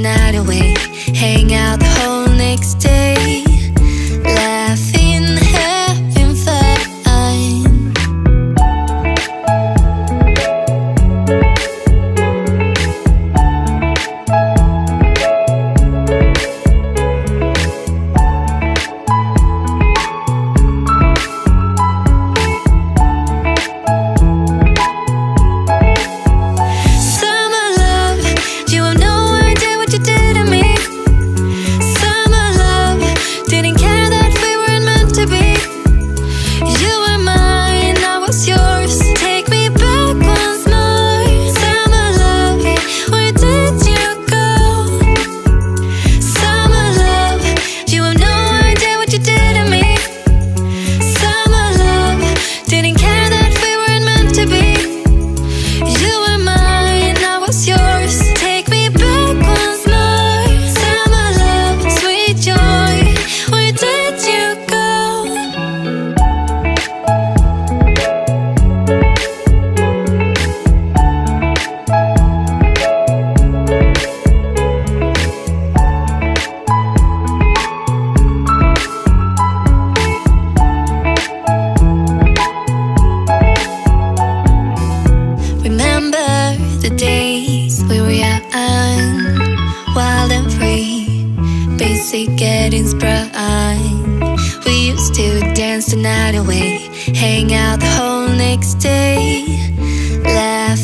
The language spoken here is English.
night away, hang out the whole next day, laughing, having fun. The days we were young, wild and free, basic getting sprung. We used to dance the night away, hang out the whole next day, laugh